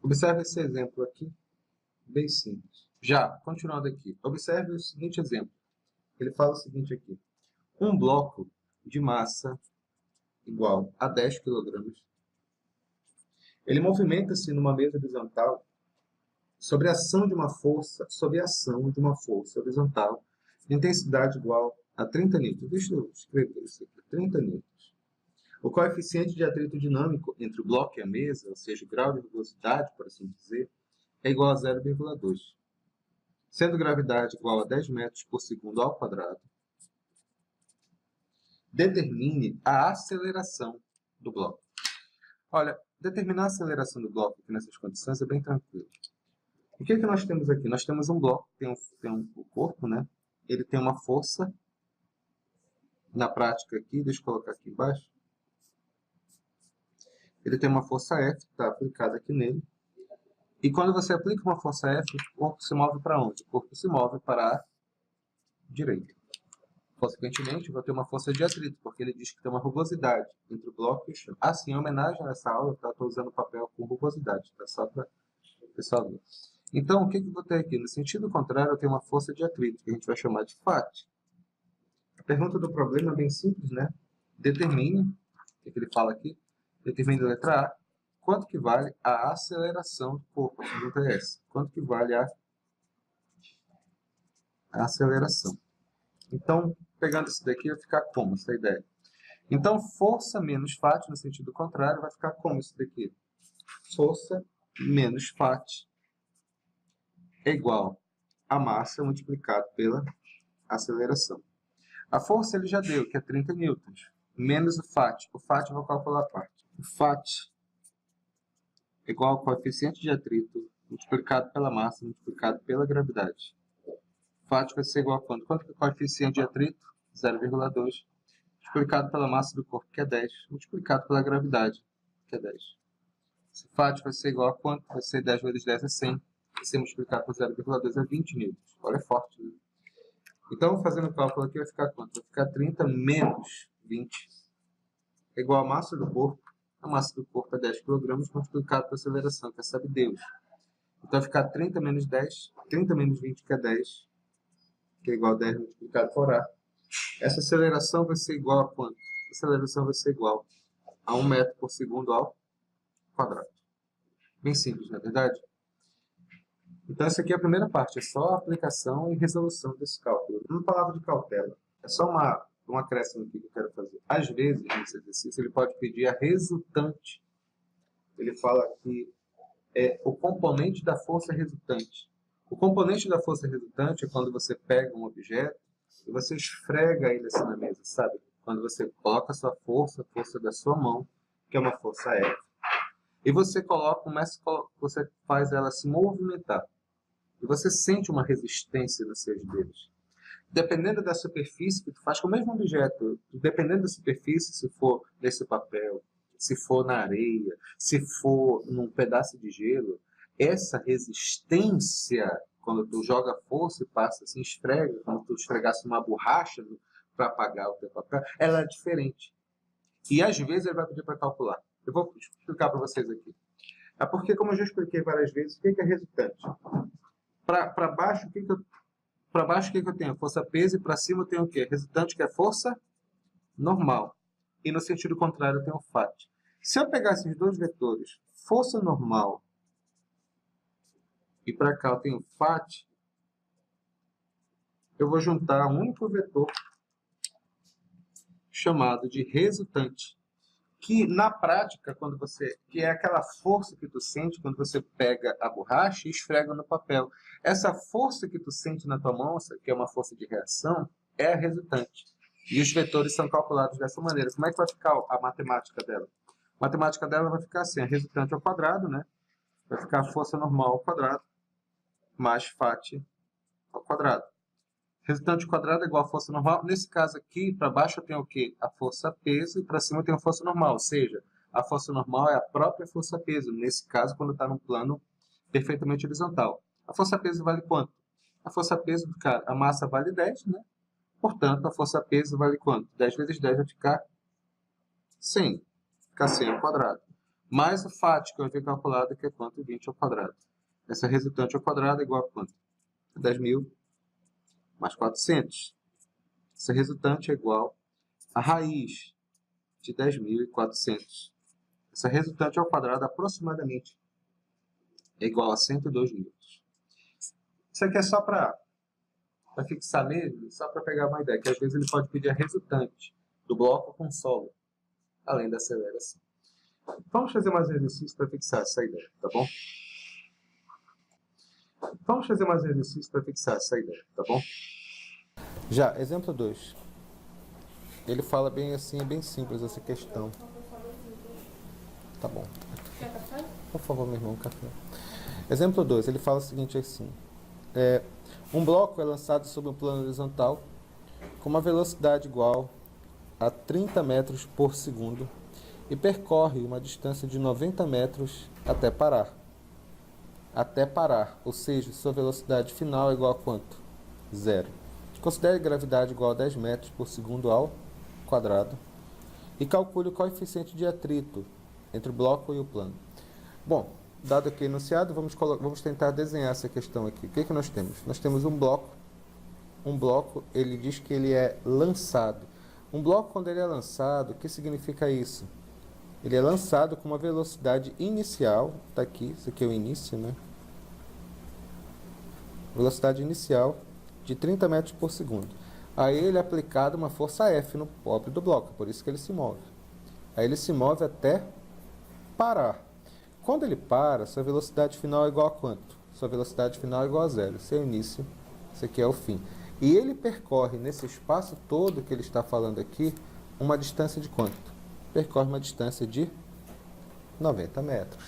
Observe esse exemplo aqui, bem simples. Já, continuando aqui, observe o seguinte exemplo. Ele fala o seguinte aqui. Um bloco de massa igual a 10 kg, ele movimenta-se numa mesa horizontal sob a ação de uma força horizontal de intensidade igual a 30 newtons. Deixa eu escrever isso aqui, 30 newtons. O coeficiente de atrito dinâmico entre o bloco e a mesa, ou seja, o grau de rugosidade, por assim dizer, é igual a 0,2. Sendo gravidade igual a 10 metros por segundo ao quadrado, determine a aceleração do bloco. Olha, determinar a aceleração do bloco aqui nessas condições é bem tranquilo. O que nós temos aqui? Nós temos um bloco, tem um corpo, né? Ele tem uma força, na prática aqui, deixa eu colocar aqui embaixo. Ele tem uma força F, está aplicada aqui nele. E quando você aplica uma força F, o corpo se move para onde? O corpo se move para a direita. Consequentemente, vou ter uma força de atrito, porque ele diz que tem uma rugosidade entre o bloco e o chão. Assim, em homenagem a essa aula, estou usando papel com rugosidade, tá? Só para o pessoal ver. Então, o que eu vou ter aqui? No sentido contrário, eu tenho uma força de atrito, que a gente vai chamar de FAT. A pergunta do problema é bem simples, né? Determine, o que ele fala aqui? Determine a letra A, quanto que vale a aceleração do corpo? A pergunta é essa. Quanto que vale a aceleração? Então, pegando isso daqui, vai ficar como essa ideia? Então, força menos FAT, no sentido contrário, vai ficar como isso daqui? Força menos FAT é igual a massa multiplicado pela aceleração. A força ele já deu, que é 30 newtons, menos o FAT. O FAT eu vou calcular a parte. O FAT é igual ao coeficiente de atrito multiplicado pela massa multiplicado pela gravidade. O FAT vai ser igual a quanto? Quanto que é o coeficiente de atrito? 0,2. Multiplicado pela massa do corpo, que é 10. Multiplicado pela gravidade, que é 10. Esse FAT vai ser igual a quanto? Vai ser 10 vezes 10 é 100. E se multiplicar por 0,2 é 20 newtons. Olha, é forte, né? Então, fazendo o cálculo aqui, vai ficar quanto? Vai ficar 30 menos 20 é igual a massa do corpo. A massa do corpo é 10 kg multiplicado pela aceleração, que é sabe Deus. Então, vai ficar 30 menos 10, 30 menos 20, que é 10, que é igual a 10 multiplicado por A. Essa aceleração vai ser igual a quanto? A aceleração vai ser igual a 1 metro por segundo ao quadrado. Bem simples, não é verdade? Então, essa aqui é a primeira parte, é só a aplicação e resolução desse cálculo. Uma palavra de cautela. É só um acréscimo aqui que eu quero fazer. Às vezes, nesse exercício, ele pode pedir a resultante. Ele fala que é o componente da força resultante. O componente da força resultante é quando você pega um objeto e você esfrega ele assim na mesa, sabe? Quando você coloca a sua força, a força da sua mão, que é uma força F, e você você faz ela se movimentar. E você sente uma resistência nos seus dedos. Dependendo da superfície que tu faz com o mesmo objeto, dependendo da superfície, se for nesse papel, se for na areia, se for num pedaço de gelo, essa resistência, quando tu joga força e passa assim, esfrega, como tu esfregasse uma borracha para apagar o teu papel, ela é diferente. E às vezes ele vai pedir para calcular. Eu vou explicar para vocês aqui. É porque, como eu já expliquei várias vezes, o que é resultante? Para baixo, para baixo, o que eu tenho? Força peso, e para cima eu tenho o quê? Resultante, que é força normal. E no sentido contrário eu tenho FAT. Se eu pegar esses dois vetores, força normal, e para cá eu tenho FAT, eu vou juntar um único vetor chamado de resultante. Que na prática, que é aquela força que tu sente quando você pega a borracha e esfrega no papel. Essa força que tu sente na tua mão, que é uma força de reação, é a resultante. E os vetores são calculados dessa maneira. Como é que vai ficar a matemática dela? A matemática dela vai ficar assim, a resultante ao quadrado, né? Vai ficar a força normal ao quadrado, mais FAT ao quadrado. Resultante quadrado é igual a força normal. Nesse caso aqui, para baixo eu tenho o quê? A força peso, e para cima eu tenho a força normal. Ou seja, a força normal é a própria força peso. Nesse caso, quando está num plano perfeitamente horizontal. A força peso vale quanto? A força peso, cara, a massa vale 10, né? Portanto, a força peso vale quanto? 10 vezes 10 vai ficar 100. Ficar 100 ao quadrado. mais o FAT que eu havia calculado, que é quanto? 20 ao quadrado. Essa resultante ao quadrado é igual a quanto? 10.000 mais 400. Essa resultante é igual a raiz de 10.400. Essa resultante ao quadrado aproximadamente é igual a 102 newtons. Isso aqui é só para fixar mesmo, só para pegar uma ideia, que às vezes ele pode pedir a resultante do bloco com solo, além da aceleração. Vamos fazer mais um exercício para fixar essa ideia, tá bom? Vamos fazer mais um exercício para fixar essa ideia, tá bom? Já, exemplo 2. Ele fala bem assim, é bem simples essa questão. Tá bom. Quer café? Por favor, meu irmão, café. Exemplo 2, ele fala o seguinte assim. Um bloco é lançado sobre um plano horizontal com uma velocidade igual a 30 metros por segundo e percorre uma distância de 90 metros até parar. Até parar, ou seja, sua velocidade final é igual a quanto? 0. Considere gravidade igual a 10 metros por segundo ao quadrado e calcule o coeficiente de atrito entre o bloco e o plano. Bom, dado aqui o enunciado, vamos tentar desenhar essa questão aqui. O que nós temos? Nós temos um bloco. Um bloco, ele diz que ele é lançado. Um bloco, quando ele é lançado, o que significa isso? Ele é lançado com uma velocidade inicial, está aqui, isso aqui é o início, né? Velocidade inicial de 30 metros por segundo. Aí ele é aplicado uma força F no próprio do bloco, por isso que ele se move. Aí ele se move até parar. Quando ele para, sua velocidade final é igual a quanto? Sua velocidade final é igual a 0. Esse é o início, esse aqui é o fim. E ele percorre, nesse espaço todo que ele está falando aqui, uma distância de quanto? Percorre uma distância de 90 metros.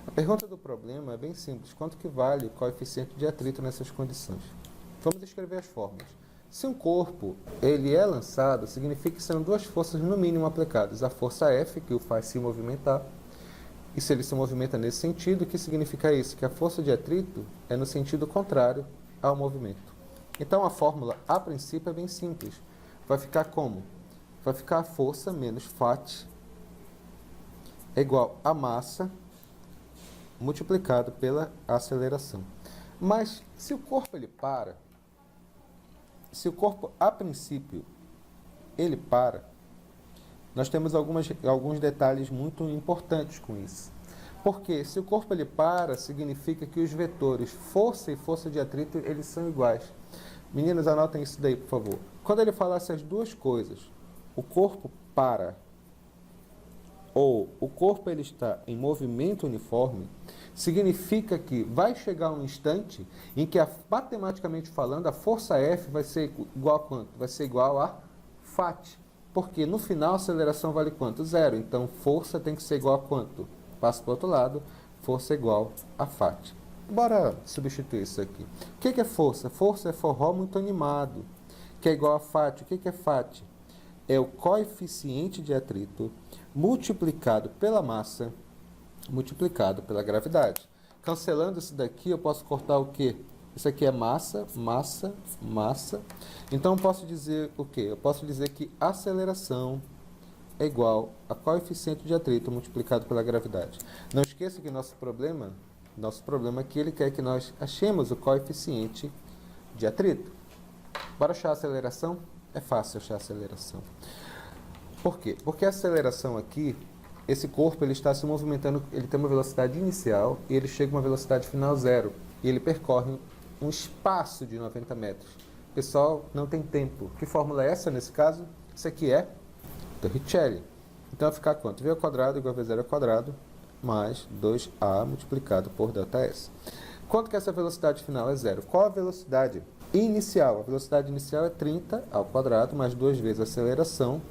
A pergunta do problema é bem simples. Quanto que vale o coeficiente de atrito nessas condições? Vamos escrever as fórmulas. Se um corpo ele é lançado, significa que são duas forças no mínimo aplicadas. A força F, que o faz se movimentar, e se ele se movimenta nesse sentido, o que significa isso? Que a força de atrito é no sentido contrário ao movimento. Então a fórmula, a princípio, é bem simples. Vai ficar como? Vai ficar a força menos Φ é igual a massa multiplicado pela aceleração. Mas se o corpo ele para, se o corpo a princípio ele para, nós temos alguns detalhes muito importantes com isso. Porque se o corpo ele para, significa que os vetores força e força de atrito eles são iguais. Meninos, anotem isso daí, por favor. Quando ele falar essas duas coisas, o corpo para ou o corpo ele está em movimento uniforme, significa que vai chegar um instante em que, matematicamente falando, a força F vai ser igual a quanto? Vai ser igual a Φ. Porque no final a aceleração vale quanto? 0. Então força tem que ser igual a quanto? Passo para o outro lado, força é igual a Φ. Bora substituir isso aqui. O que é força? Força é forró muito animado, que é igual a Φ. O que é Φ? É o coeficiente de atrito multiplicado pela massa, multiplicado pela gravidade. Cancelando isso daqui, eu posso cortar o quê? Isso aqui é massa, massa, massa. Então, eu posso dizer o quê? Eu posso dizer que aceleração é igual a coeficiente de atrito multiplicado pela gravidade. Não esqueça que nosso problema aqui, ele quer que nós achemos o coeficiente de atrito. Bora achar a aceleração? É fácil achar a aceleração. Por quê? Porque a aceleração aqui, esse corpo ele está se movimentando, ele tem uma velocidade inicial e ele chega a uma velocidade final 0. E ele percorre um espaço de 90 metros. Pessoal, não tem tempo. Que fórmula é essa nesse caso? Isso aqui é Torricelli. Então vai ficar quanto? V ao quadrado igual a V0 ao quadrado mais 2A multiplicado por ΔS. Quanto que essa velocidade final é 0? Qual a velocidade inicial? A velocidade inicial é 30 ao quadrado mais 2 vezes a aceleração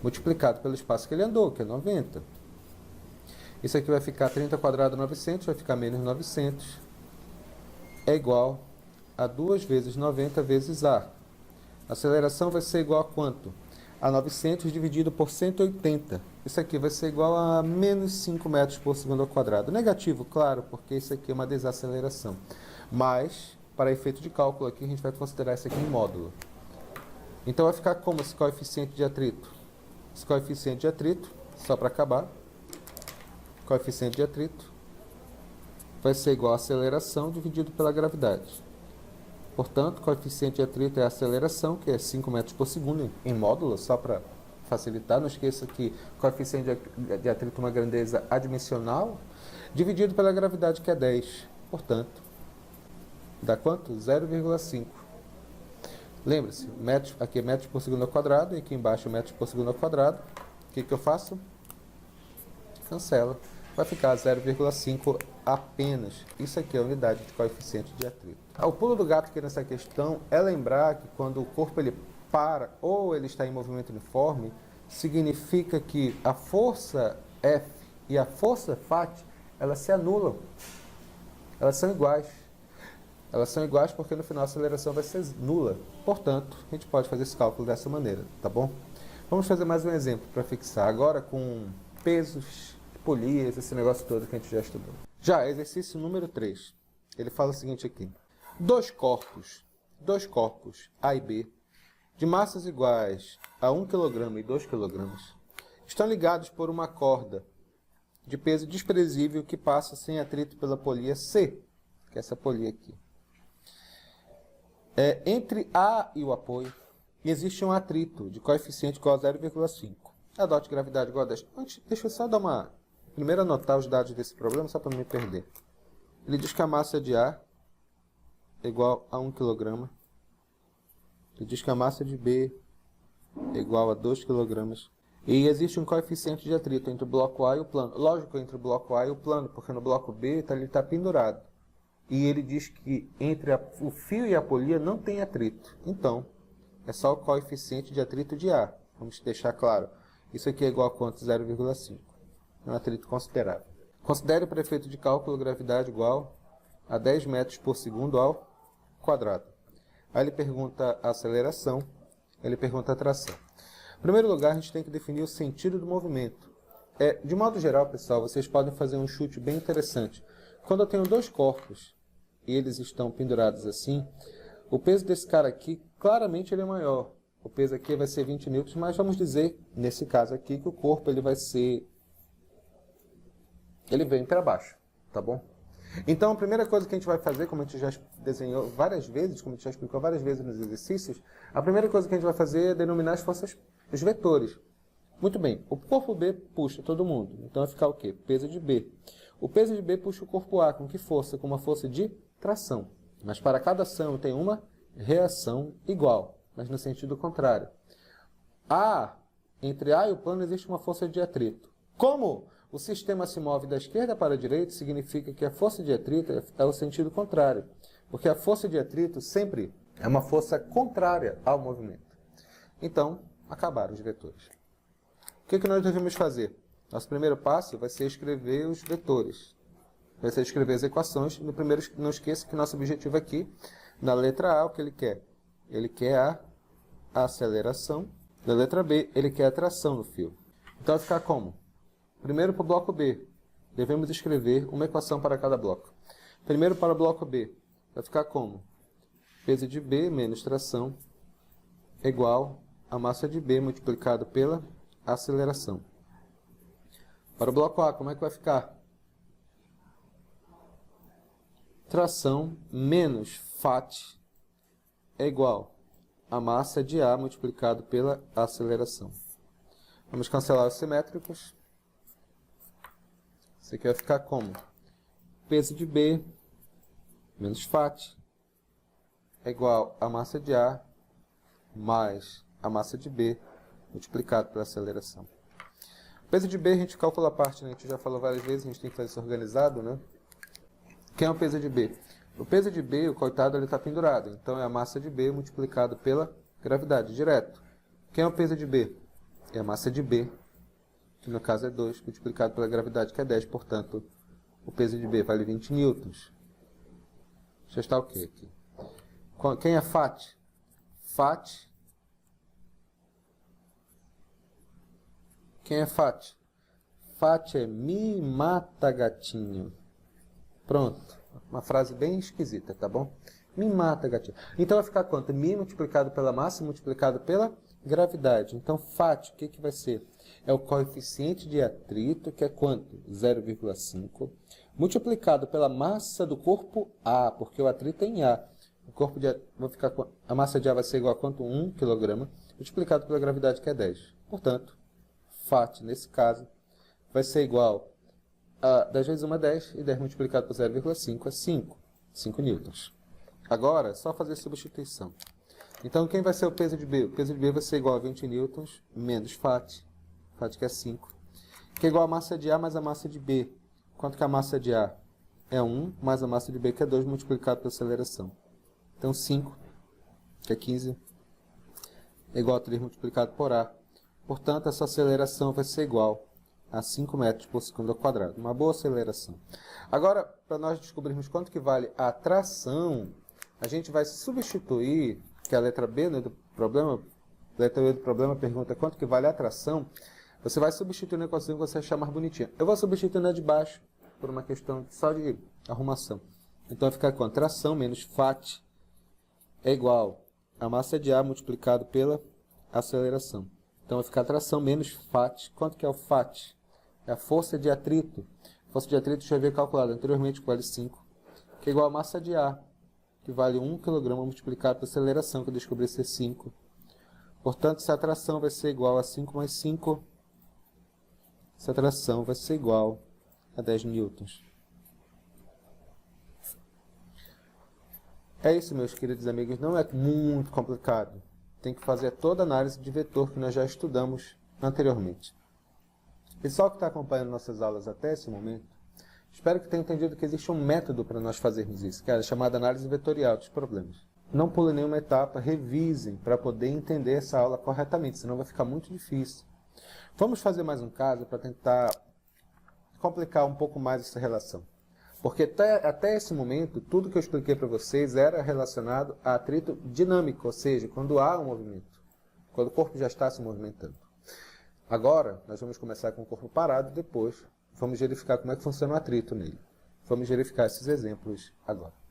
multiplicado pelo espaço que ele andou, que é 90. Isso aqui vai ficar 30 ao quadrado 900, vai ficar menos 900. É igual a 2 vezes 90 vezes A. A aceleração vai ser igual a quanto? A 900 dividido por 180. Isso aqui vai ser igual a menos 5 metros por segundo ao quadrado. Negativo, claro, porque isso aqui é uma desaceleração. Mas, para efeito de cálculo aqui, a gente vai considerar isso aqui em módulo. Então, vai ficar como esse coeficiente de atrito? Esse coeficiente de atrito, só para acabar, coeficiente de atrito, vai ser igual a aceleração dividido pela gravidade. Portanto, coeficiente de atrito é a aceleração, que é 5 metros por segundo em módulo, só para facilitar. Não esqueça que coeficiente de atrito é uma grandeza adimensional, dividido pela gravidade, que é 10. Portanto, dá quanto? 0,5. Lembre-se, aqui é metros por segundo ao quadrado, e aqui embaixo é metros por segundo ao quadrado. O que eu faço? Cancela. Vai ficar 0,5 apenas. Isso aqui é a unidade de coeficiente de atrito. O pulo do gato aqui nessa questão é lembrar que quando o corpo ele para ou ele está em movimento uniforme, significa que a força F e a força Φ, elas se anulam. Elas são iguais. Elas são iguais porque no final a aceleração vai ser nula. Portanto, a gente pode fazer esse cálculo dessa maneira, tá bom? Vamos fazer mais um exemplo para fixar. Agora com pesos, polias, esse negócio todo que a gente já estudou. Já, exercício número 3. Ele fala o seguinte aqui. Dois corpos, A e B, de massas iguais a 1 kg e 2 kg, estão ligados por uma corda de peso desprezível que passa sem atrito pela polia C, que é essa polia aqui. Entre A e o apoio, existe um atrito de coeficiente igual a 0,5. Adote gravidade igual a 10. Antes, deixa eu só dar uma... Primeiro anotar os dados desse problema, só para não me perder. Ele diz que a massa de A é igual a 1 kg. Ele diz que a massa de B é igual a 2 kg. E existe um coeficiente de atrito entre o bloco A e o plano. Lógico, entre o bloco A e o plano, porque no bloco B ele está pendurado. E ele diz que entre o fio e a polia não tem atrito. Então, é só o coeficiente de atrito de A. Vamos deixar claro. Isso aqui é igual a quanto? 0,5. É um atrito considerável. Considere para efeito de cálculo gravidade igual a 10 metros por segundo ao quadrado. Aí ele pergunta a aceleração, ele pergunta a tração. Em primeiro lugar, a gente tem que definir o sentido do movimento. De modo geral, pessoal, vocês podem fazer um chute bem interessante. Quando eu tenho dois corpos e eles estão pendurados assim, o peso desse cara aqui, claramente ele é maior. O peso aqui vai ser 20 newtons, mas vamos dizer, nesse caso aqui, que o corpo ele vem para baixo, tá bom? Então, a primeira coisa que a gente vai fazer, como a gente já desenhou várias vezes, como a gente já explicou várias vezes nos exercícios, a primeira coisa que a gente vai fazer é denominar as forças, os vetores. Muito bem, o corpo B puxa todo mundo, então vai ficar o quê? Peso de B. O peso de B puxa o corpo A, com que força? Com uma força de tração. Mas para cada ação tem uma reação igual, mas no sentido contrário. Entre A e o plano existe uma força de atrito. Como o sistema se move da esquerda para a direita, significa que a força de atrito é o sentido contrário. Porque a força de atrito sempre é uma força contrária ao movimento. Então, acabaram os vetores. O que nós devemos fazer? Nosso primeiro passo vai ser escrever os vetores. Vai ser escrever as equações. No primeiro, não esqueça que nosso objetivo aqui, na letra A, o que ele quer? Ele quer a aceleração. Na letra B, ele quer a tração no fio. Então, vai ficar como? Primeiro, para o bloco B, devemos escrever uma equação para cada bloco. Primeiro, para o bloco B, vai ficar como? Peso de B menos tração é igual a massa de B multiplicado pela aceleração. Para o bloco A, como é que vai ficar? Tração menos Φ é igual a massa de A multiplicado pela aceleração. Vamos cancelar os simétricos. Isso aqui vai ficar como? Peso de B menos Φ é igual a massa de A mais a massa de B multiplicado pela aceleração. O peso de B a gente calcula a parte, né? A gente já falou várias vezes, a gente tem que fazer isso organizado, né? Quem é o peso de B? O peso de B, o coitado, ele está pendurado. Então, é a massa de B multiplicado pela gravidade, direto. Quem é o peso de B? É a massa de B, que no caso é 2, multiplicado pela gravidade, que é 10. Portanto, o peso de B vale 20 newtons. Já está o quê aqui? Quem é Φ? Φ. Quem é Φ? Φ é me mata gatinho. Pronto. Uma frase bem esquisita, tá bom? Me mata gatinho. Então vai ficar quanto? Mi multiplicado pela massa multiplicado pela gravidade. Então, Φ, o que vai ser? É o coeficiente de atrito, que é quanto? 0,5, multiplicado pela massa do corpo A, porque o atrito é em A. A massa de A vai ser igual a quanto? 1 kg, multiplicado pela gravidade, que é 10. Portanto, Φ, nesse caso, vai ser igual a 10 vezes 1 é 10, e 10 multiplicado por 0,5 é 5 newtons. Agora, é só fazer substituição. Então, quem vai ser o peso de B? O peso de B vai ser igual a 20 newtons menos Φ que é 5, que é igual a massa de A mais a massa de B. Quanto que a massa de A? É 1, mais a massa de B, que é 2, multiplicado pela aceleração. Então, 5, que é 15, é igual a 3 multiplicado por A. Portanto, essa aceleração vai ser igual a 5 metros por segundo ao quadrado. Uma boa aceleração. Agora, para nós descobrirmos quanto que vale a tração, a gente vai substituir, que é a letra B, né, do problema. A letra B do problema pergunta quanto que vale a tração. Você vai substituir na equação que você achar mais bonitinha. Eu vou substituir na de baixo, por uma questão só de arrumação. Então, vai ficar com a tração menos Φ é igual a massa de A multiplicado pela aceleração. Então, vai ficar a tração menos Φ. Quanto que é o Φ? É a força de atrito. Força de atrito já havia calculado anteriormente, que vale 5, que é igual a massa de A, que vale 1 kg multiplicado pela aceleração, que eu descobri ser 5. Portanto, essa atração vai ser igual a 5 mais 5. Essa atração vai ser igual a 10 newtons. É isso, meus queridos amigos. Não é muito complicado. Tem que fazer toda a análise de vetor que nós já estudamos anteriormente. Pessoal que está acompanhando nossas aulas até esse momento, espero que tenha entendido que existe um método para nós fazermos isso, que é a chamada análise vetorial dos problemas. Não pule nenhuma etapa, revisem para poder entender essa aula corretamente, senão vai ficar muito difícil. Vamos fazer mais um caso para tentar complicar um pouco mais essa relação. Porque até esse momento, tudo que eu expliquei para vocês era relacionado a atrito dinâmico, ou seja, quando há um movimento, quando o corpo já está se movimentando. Agora, nós vamos começar com o corpo parado e depois vamos verificar como é que funciona o atrito nele. Vamos verificar esses exemplos agora.